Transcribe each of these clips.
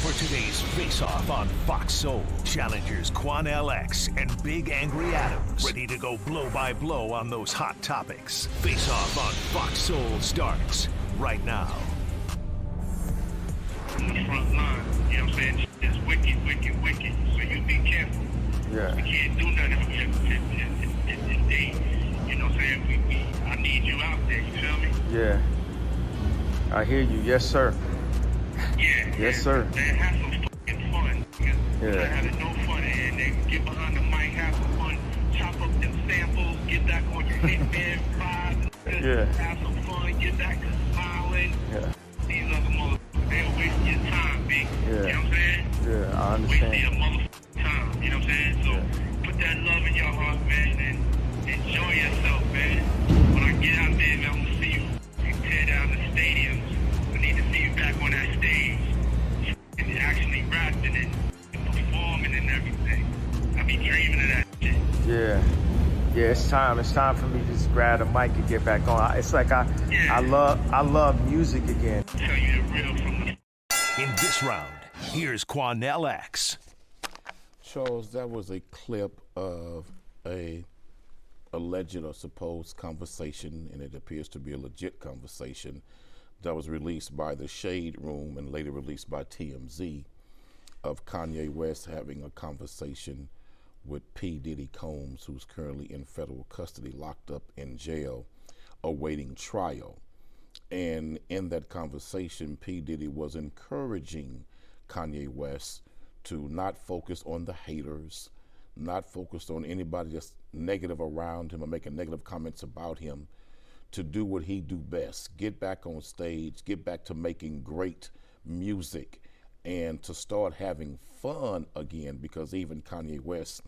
For today's face-off on Fox Soul, challengers Quan LX and Big Angry Adams ready to go blow by blow on those hot topics. Face-off on Fox Soul starts right now. On the front line, you know what I'm saying? It's wicked, wicked, wicked. So you be careful. Yeah. We can't do nothing if they, you know what I'm saying? I need you out there, you feel me? Yeah. I hear you. Yes, sir. Yeah. Yes, sir. Man, have some fucking fun. Yeah. Not having no fun, and then get behind the mic, have some fun, chop up them samples, get back on your Hitman vibe. Yeah. Have some fun, get back to smiling. Yeah. These other motherfuckers, they'll waste your time, big. Yeah. You know what I'm saying? Yeah, I Waste your understand. motherfucking time. You know what I'm saying? So put that love in your heart, man, and enjoy yourself, man. When I get out there, man, I'm gonna see you tear down the stadiums. I need to see you back on that stage and actually rapping and performing and everything. I be dreaming of that shit. Yeah. Yeah, it's time. It's time for me to just grab the mic and get back on. It's like I love music again. Tell you the real from the... In this round, here's Quan LX. Charles, that was a clip of a alleged or supposed conversation, and it appears to be a legit conversation that was released by the Shade Room and later released by TMZ of Kanye West having a conversation with P. Diddy Combs, who's currently in federal custody, locked up in jail, awaiting trial. And in that conversation, P. Diddy was encouraging Kanye West to not focus on the haters, not focus on anybody that's negative around him or making negative comments about him, to do what he do best, get back on stage, get back to making great music, and to start having fun again, because even Kanye West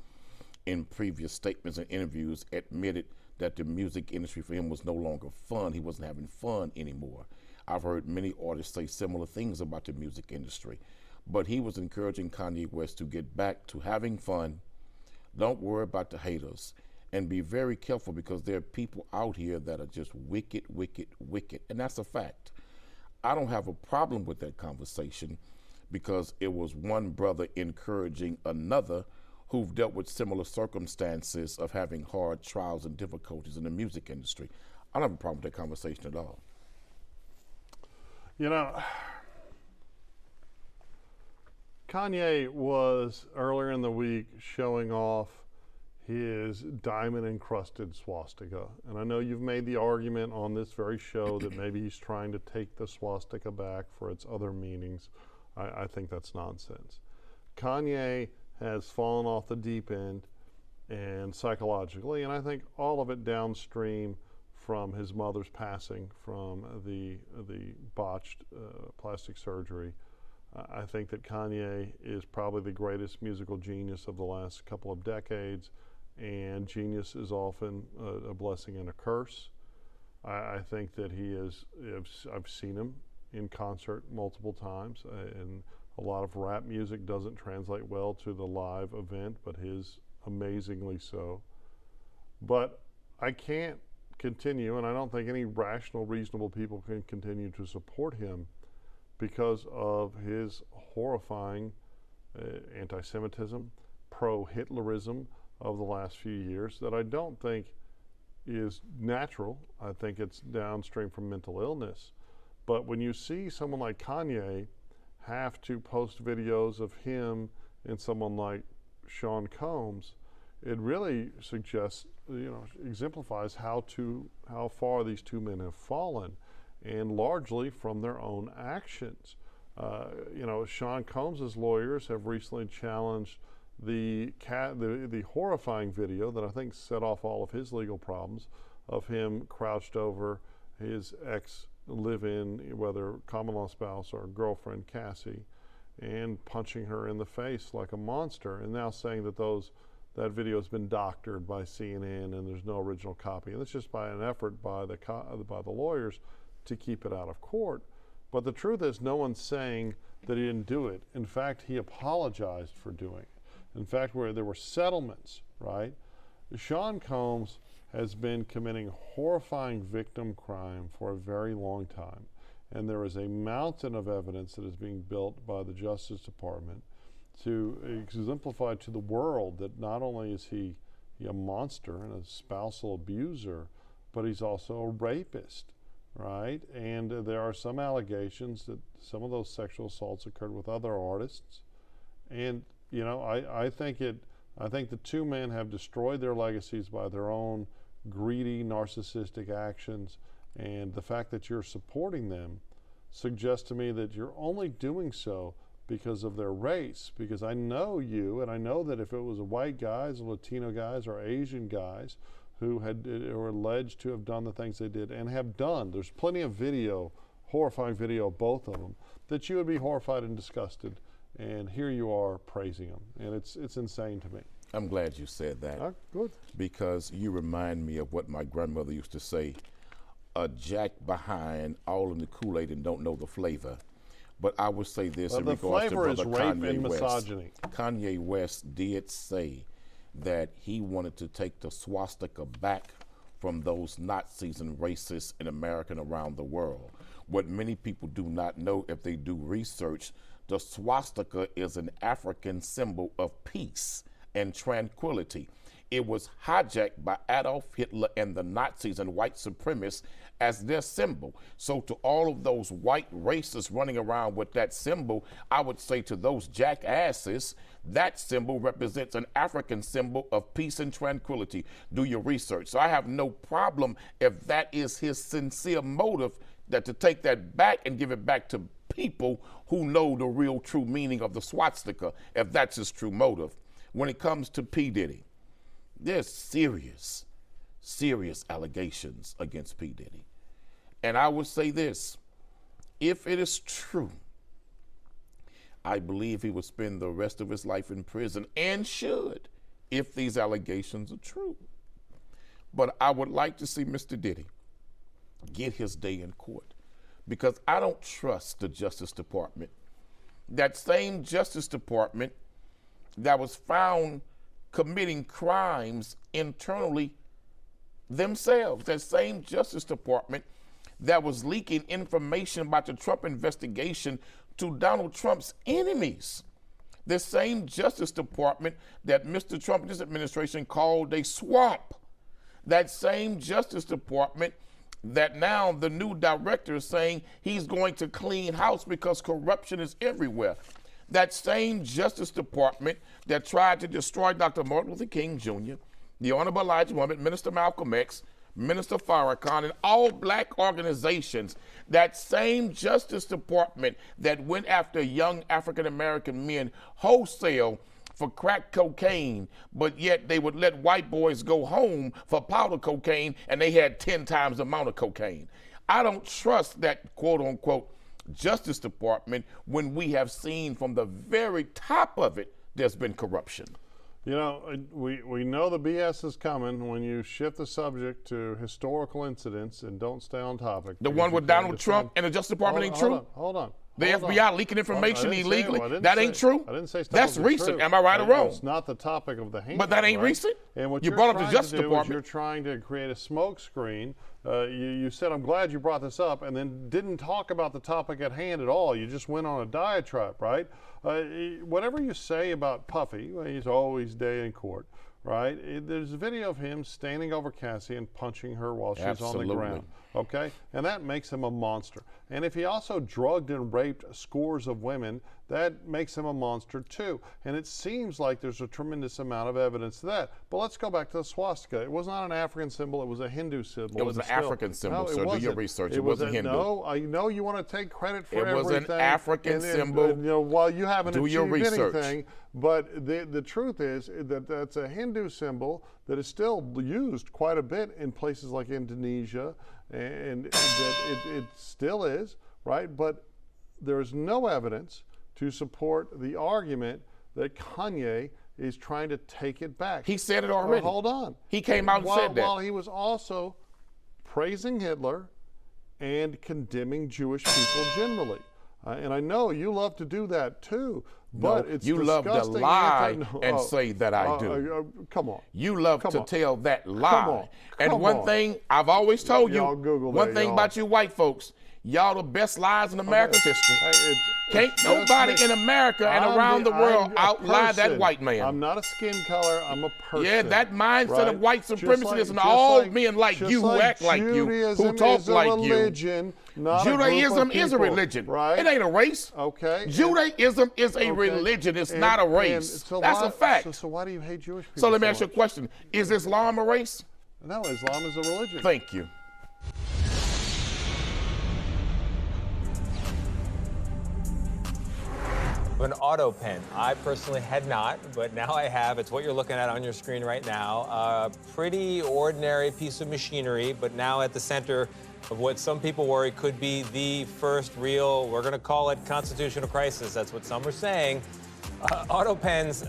in previous statements and interviews admitted that the music industry for him was no longer fun. He wasn't having fun anymore. I've heard many artists say similar things about the music industry, but he was encouraging Kanye West to get back to having fun. Don't worry about the haters, and be very careful, because there are people out here that are just wicked, wicked, wicked, and that's a fact. I don't have a problem with that conversation, because it was one brother encouraging another who've dealt with similar circumstances of having hard trials and difficulties in the music industry. I don't have a problem with that conversation at all. You know, Kanye was earlier in the week showing off his diamond-encrusted swastika. And I know you've made the argument on this very show that maybe he's trying to take the swastika back for its other meanings. I think that's nonsense. Kanye has fallen off the deep end, and psychologically, and I think all of it downstream from his mother's passing from the botched plastic surgery. I think that Kanye is probably the greatest musical genius of the last couple of decades, and genius is often a blessing and a curse. I think that he is, I've seen him in concert multiple times, and a lot of rap music doesn't translate well to the live event, but his amazingly so. But I can't continue, and I don't think any rational, reasonable people can continue to support him because of his horrifying anti-Semitism, pro-Hitlerism of the last few years that I don't think is natural. I think it's downstream from mental illness. But when you see someone like Kanye have to post videos of him and someone like Sean Combs, it really suggests, exemplifies how far these two men have fallen, and largely from their own actions. Sean Combs's lawyers have recently challenged the horrifying video that I think set off all of his legal problems of him crouched over his ex live-in, whether common-law spouse or girlfriend, Cassie, and punching her in the face like a monster, and now saying that that video has been doctored by CNN and there's no original copy. And it's just by an effort by the lawyers to keep it out of court. But the truth is, no one's saying that he didn't do it. In fact, he apologized for doing it. In fact, where there were settlements, right? Sean Combs has been committing horrifying victim crime for a very long time. and there is a mountain of evidence that is being built by the Justice Department to exemplify to the world that not only is he a monster and a spousal abuser, but he's also a rapist, right? And there are some allegations that some of those sexual assaults occurred with other artists. And, you know, I think the two men have destroyed their legacies by their own greedy, narcissistic actions. And the fact that you're supporting them suggests to me that you're only doing so because of their race. Because I know you, and I know that if it was white guys, Latino guys, or Asian guys who were alleged to have done the things they did and have done, there's plenty of video, horrifying video of both of them, that you would be horrified and disgusted. And here you are praising them, and it's insane to me. I'm glad you said that. Good. Because you remind me of what my grandmother used to say, a jack behind all in the Kool-Aid and don't know the flavor. But I would say this in regards to Brother Kanye West. Misogyny. Kanye West did say that he wanted to take the swastika back from those Nazis and racists in America and around the world. What many people do not know if they do research, the swastika is an African symbol of peace and tranquility. It was hijacked by Adolf Hitler and the Nazis and white supremacists as their symbol. So to all of those white racists running around with that symbol, I would say to those jackasses, that symbol represents an African symbol of peace and tranquility. Do your research. So I have no problem if that is his sincere motive, that to take that back and give it back to people who know the real true meaning of the swastika, if that's his true motive. When it comes to P. Diddy, there's serious allegations against P. Diddy. And I would say this, if it is true, I believe he would spend the rest of his life in prison, and should, if these allegations are true. But I would like to see Mr. Diddy get his day in court, because I don't trust the Justice Department. That same Justice Department that was found committing crimes internally themselves, that same Justice Department that was leaking information about the Trump investigation to Donald Trump's enemies, the same Justice Department that Mr. Trump and his administration called a swamp, that same Justice Department that now the new director is saying he's going to clean house because corruption is everywhere. That same Justice Department that tried to destroy Dr. Martin Luther King Jr., the Honorable Elijah Muhammad, Minister Malcolm X, Minister Farrakhan, and all black organizations, that same Justice Department that went after young African-American men wholesale for crack cocaine, but yet they would let white boys go home for powder cocaine, and they had 10 times the amount of cocaine. I don't trust that quote-unquote Justice Department when we have seen from the very top of it there's been corruption. You know, we know the BS is coming when you shift the subject to historical incidents and don't stay on topic. The one with Donald Trump and the Justice Department ain't true? Hold on. The FBI leaking information illegally? That ain't true? I didn't say that's recent. Am I right or wrong? It's not the topic of the hand. But that ain't recent? And what you brought up the Justice Department. You're trying to create a smoke screen. You said, I'm glad you brought this up, and then didn't talk about the topic at hand at all. You just went on a diatribe, right? Whatever you say about Puffy, he's always day in court, right? There's a video of him standing over Cassie and punching her while she's on the ground. Okay? And that makes him a monster. And if he also drugged and raped scores of women, that makes him a monster too. And it seems like there's a tremendous amount of evidence to that. But let's go back to the swastika. It was not an African symbol, it was a Hindu symbol. It was an African symbol, sir. Do your research. It wasn't Hindu. No, I know you want to take credit for everything. It was an African symbol. You know, while you haven't achieved research. anything, but the truth is that that's a Hindu symbol that is still used quite a bit in places like Indonesia, and that it still is, right? But there is no evidence to support the argument that Kanye is trying to take it back. He said it already. Well, hold on. He came out and said that. While he was also praising Hitler and condemning Jewish people generally. And I know you love to do that too, but it's you love to lie and say that I do. Come on. You love to tell that lie. And one thing I've always told you, one thing about you white folks, Y'all the best lies in American history. Hey, Can't nobody in America and around the world outlie that white man. I'm not a skin color, I'm a person. Yeah, that mindset of white supremacy is like, all men like you who act like you, who talk like religion, you. Judaism is a religion. Right? It ain't a race. Okay. Judaism is a religion. It's not a race. That's a fact. So why do you hate Jewish people? So let me ask you a question. Is Islam a race? No, Islam is a religion. Thank you. An auto pen. I personally had not, but now I have. It's what you're looking at on your screen right now. A pretty ordinary piece of machinery, but now at the center of what some people worry could be the first real, we're going to call it constitutional crisis. That's what some are saying. Auto pens,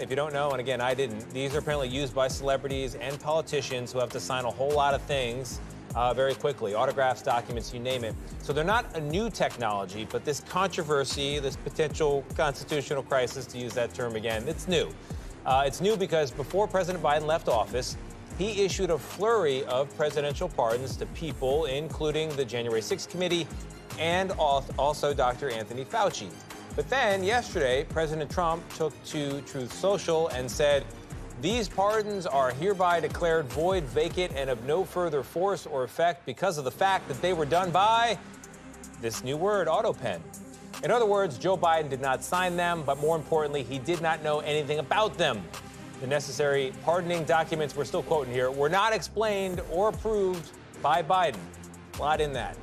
if you don't know, and again, I didn't, these are apparently used by celebrities and politicians who have to sign a whole lot of things very quickly, autographs, documents, you name it. So they're not a new technology, but this controversy, this potential constitutional crisis, to use that term again, it's new. It's new because before President Biden left office, he issued a flurry of presidential pardons to people, including the January 6th committee and also Dr. Anthony Fauci. But then yesterday, President Trump took to Truth Social and said, these pardons are hereby declared void, vacant, and of no further force or effect because of the fact that they were done by this new word, auto pen. In other words, Joe Biden did not sign them, but more importantly, he did not know anything about them. The necessary pardoning documents, we're still quoting here, were not explained or approved by Biden. A lot in that.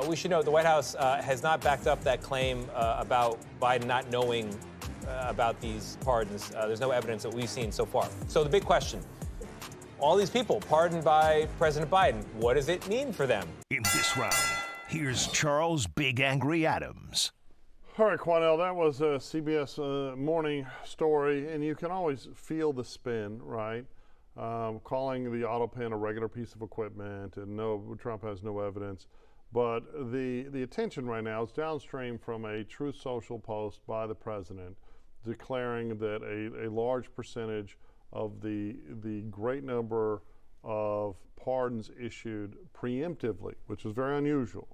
We should note the White House has not backed up that claim about Biden not knowing about these pardons. There's no evidence that we've seen so far. So the big question, all these people pardoned by President Biden, what does it mean for them? In this round, here's Charles Big Angry Adams. All right, Quanell, that was a CBS morning story, and you can always feel the spin, right? Calling the auto pen a regular piece of equipment, and no, Trump has no evidence. But the attention right now is downstream from a Truth Social post by the president declaring that a large percentage of the great number of pardons issued preemptively, which is very unusual,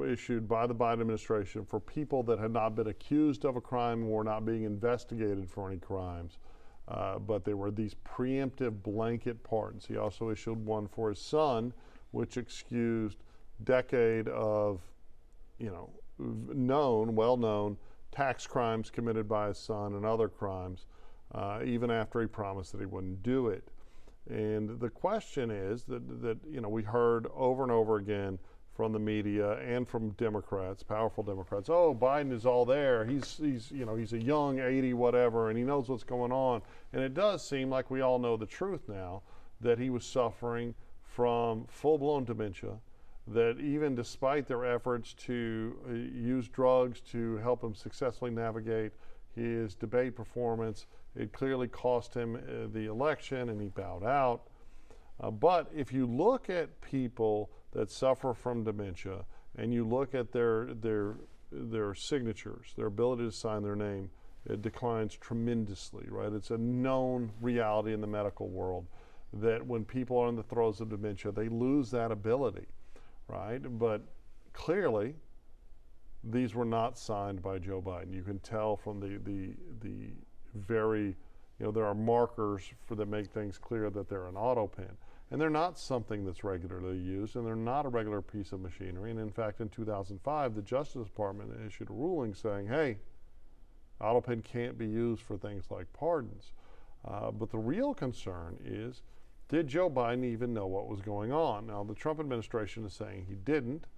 issued by the Biden administration for people that had not been accused of a crime or were not being investigated for any crimes. But there were these preemptive blanket pardons. He also issued one for his son, which excused decade of, well-known tax crimes committed by his son and other crimes, even after he promised that he wouldn't do it. And the question is that we heard over and over again from the media and from Democrats, powerful Democrats, oh, Biden is all there. He's a young 80 whatever, and he knows what's going on. And it does seem like we all know the truth now, that he was suffering from full-blown dementia, that even despite their efforts to use drugs to help him successfully navigate his debate performance, it clearly cost him the election and he bowed out. But if you look at people that suffer from dementia and you look at their signatures, their ability to sign their name, it declines tremendously, right? It's a known reality in the medical world that when people are in the throes of dementia, they lose that ability. Right, but clearly, these were not signed by Joe Biden. You can tell from the very, there are markers that make things clear that they're an auto pen, and they're not something that's regularly used, and they're not a regular piece of machinery. And in fact, in 2005, the Justice Department issued a ruling saying, "Hey, auto pen can't be used for things like pardons." But the real concern is, did Joe Biden even know what was going on? Now, the Trump administration is saying he didn't.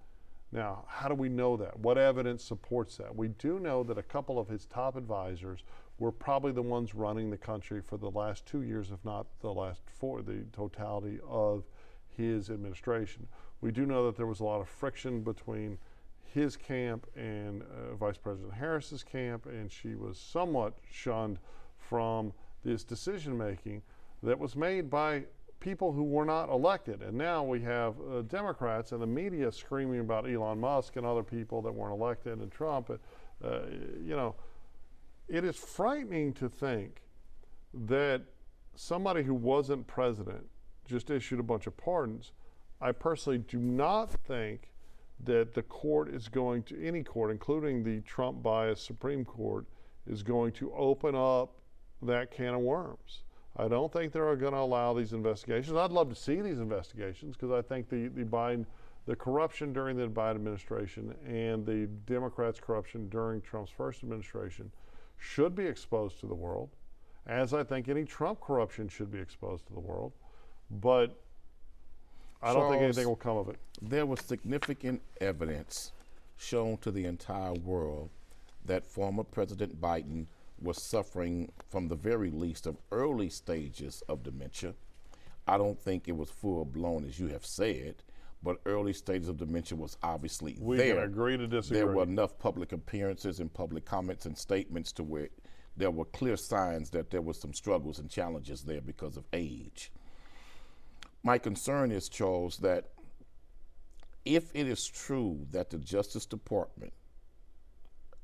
Now, how do we know that? What evidence supports that? We do know that a couple of his top advisors were probably the ones running the country for the last 2 years, if not the last 4, the totality of his administration. We do know that there was a lot of friction between his camp and Vice President Harris's camp, and she was somewhat shunned from this decision-making that was made by people who were not elected. And now we have Democrats and the media screaming about Elon Musk and other people that weren't elected and Trump. It is frightening to think that somebody who wasn't president just issued a bunch of pardons. I personally do not think that the court is going to, any court, including the Trump-biased Supreme Court, is going to open up that can of worms. I don't think they're going to allow these investigations. I'd love to see these investigations because I think the corruption during the Biden administration and the Democrats' corruption during Trump's first administration should be exposed to the world, as I think any Trump corruption should be exposed to the world. But I don't think anything will come of it. There was significant evidence shown to the entire world that former President Biden was suffering from the very least of early stages of dementia. I don't think it was full blown, as you have said, but early stages of dementia was obviously there. We can agree to disagree. There were enough public appearances and public comments and statements to where there were clear signs that there were some struggles and challenges there because of age. My concern is, Charles, that if it is true that the Justice Department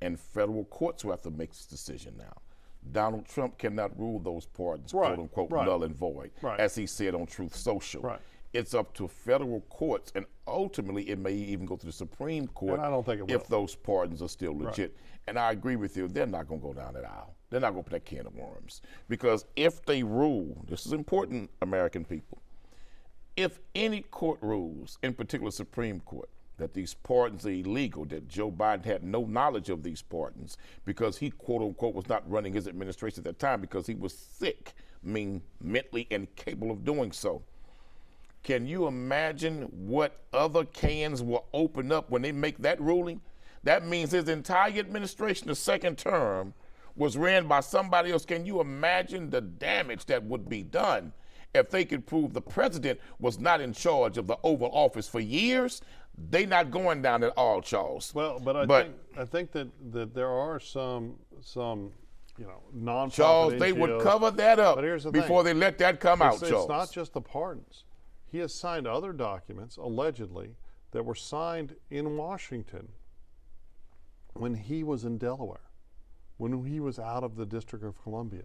and federal courts will have to make this decision now, Donald Trump cannot rule those pardons, quote unquote, null and void, as he said on Truth Social. It's up to federal courts, and ultimately it may even go to the Supreme Court. And I don't think it will. If those pardons are still legit. And I agree with you, they're not going to go down that aisle. They're not going to put that can of worms. Because if they rule, this is important, American people, if any court rules, in particular Supreme Court, that these pardons are illegal, that Joe Biden had no knowledge of these pardons because he, quote unquote, was not running his administration at that time because he was sick, mentally incapable of doing so. Can you imagine what other cans will open up when they make that ruling? That means his entire administration, the second term, was ran by somebody else. Can you imagine the damage that would be done if they could prove the president was not in charge of the Oval Office for years? They not going down at all, Charles. Well, but I think that there are some non-profit Charles, they would cover that up before they let that come out, Charles. It's not just the pardons. He has signed other documents, allegedly, that were signed in Washington when he was in Delaware, when he was out of the District of Columbia.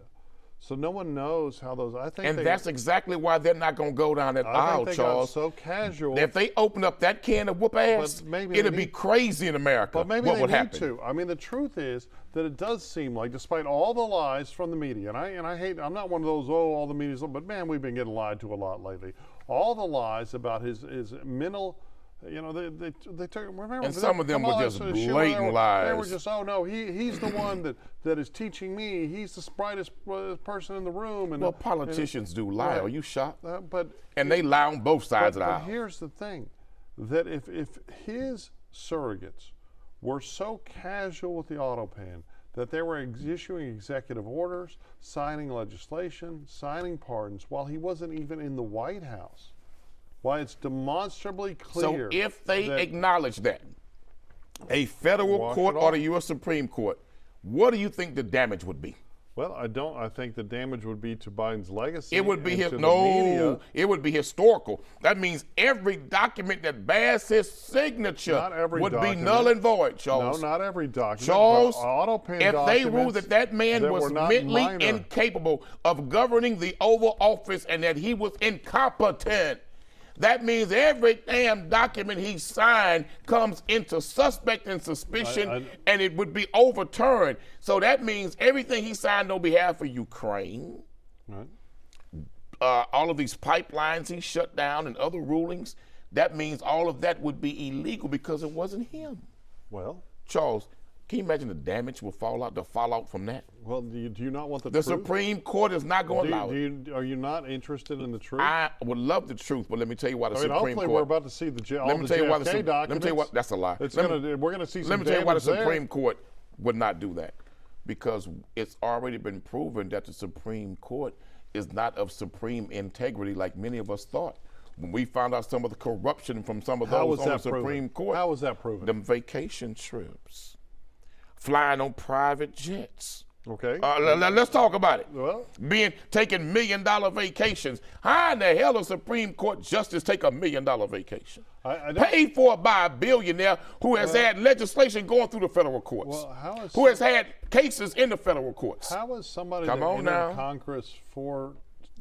So no one knows how those. That's exactly why they're not going to go down that aisle, Charles. So casual. If they open up that can of whoop ass, it'll be crazy in America. But maybe what they would need happen? to. I mean, the truth is that it does seem like, despite all the lies from the media, and I hate. I'm not one of those all the media's, but man, we've been getting lied to a lot lately. All the lies about his mental. They took. Remember, and some of them were just blatant lies. They were just, oh no, he's the one that is teaching me. He's the brightest person in the room. And well, politicians do lie. Are you shocked? And they lie on both sides of the aisle. But here's the thing, that if his surrogates were so casual with the auto pen that they were issuing executive orders, signing legislation, signing pardons, while he wasn't even in the White House. Why it's demonstrably clear. So if they acknowledge that, a federal court or the U.S. Supreme Court, what do you think the damage would be? Well, I think the damage would be to Biden's legacy. It would be media. It would be historical. That means every document that bears his signature would be null and void, Charles. No, not every document. Charles, if they rule that man was mentally incapable of governing the Oval Office and that he was incompetent, that means every damn document he signed comes into suspect and suspicion, and it would be overturned. So that means everything he signed on behalf of Ukraine, all of these pipelines he shut down and other rulings, that means all of that would be illegal because it wasn't him. Well, Charles, can you imagine the damage will the fallout from that? Well, do you not want the truth? The Supreme Court is not going to allow it. Are you not interested in the truth? I would love the truth, but let me tell you why the Supreme hopefully Court. we're about to see the JFK documents. Let me tell you what. That's a lie. We're going to see some. Let me tell you why the Supreme Court would not do that, because it's already been proven that the Supreme Court is not of supreme integrity like many of us thought. When we found out some of the corruption from some of those on the Supreme Court. How was that proven? Them vacation trips. Flying on private jets. Okay. Let's talk about it. Well, taking $1 million vacations. How in the hell does Supreme Court justice take $1 million vacation? Paid for by a billionaire who has had legislation going through the federal courts. Well, who has had cases in the federal courts. How is somebody that entered Congress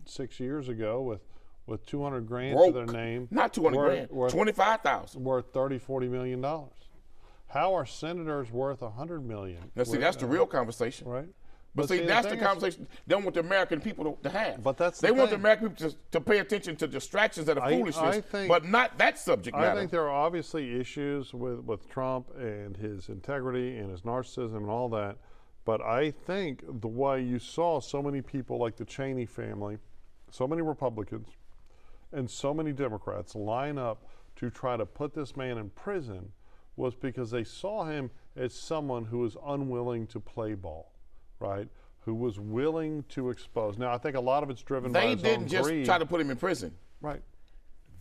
6 years ago with 200 grand Broke. to their name. Not 200 grand, 25,000. Worth $30-40 million. How are senators worth $100 million? Now, see, that's the real conversation. Right. But see, that's the conversation they want the American people to have. But that's they want the American people to pay attention to distractions that are foolishness, but not that subject matter. I think there are obviously issues with Trump and his integrity and his narcissism and all that. But I think the way you saw so many people like the Cheney family, so many Republicans, and so many Democrats line up to try to put this man in prison was because they saw him as someone who was unwilling to play ball. Right, who was willing to expose. Now, I think a lot of it's driven by his own greed. They didn't just try to put him in prison. Right.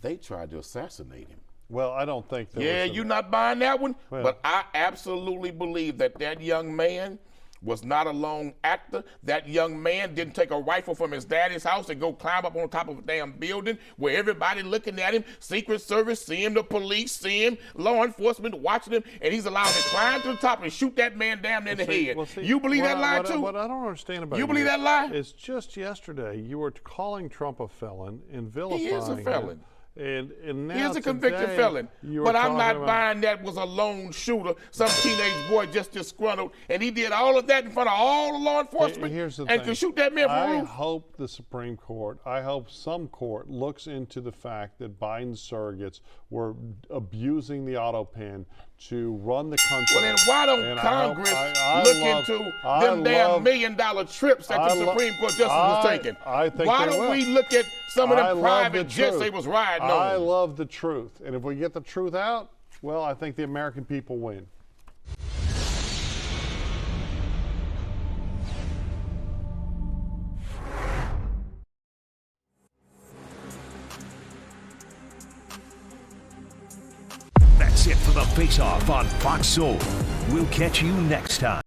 They tried to assassinate him. Well, I don't think that. Yeah, you're not buying that one, but I absolutely believe that young man was not a lone actor. That young man didn't take a rifle from his daddy's house and go climb up on top of a damn building where everybody looking at him, Secret Service, see him, the police, see him, law enforcement watching him, and he's allowed to climb to the top and shoot that man down in the head. You believe that lie too? What I don't understand about you believe that lie? It's just yesterday you were calling Trump a felon and vilifying him. He is a felon. And now he is a convicted felon, but I'm not buying that was a lone shooter, some teenage boy just disgruntled, and he did all of that in front of all the law enforcement and could shoot that man from the roof. I hope the Supreme Court, I hope some court looks into the fact that Biden's surrogates were abusing the auto pen to run the country. Well, then why don't Congress look into them damn $1 million trips that the Supreme Court justice was taking? Why don't we look at some of them private jets they was riding on? I love the truth. And if we get the truth out, well, I think the American people win. That's it for the Face Off on Fox Soul. We'll catch you next time.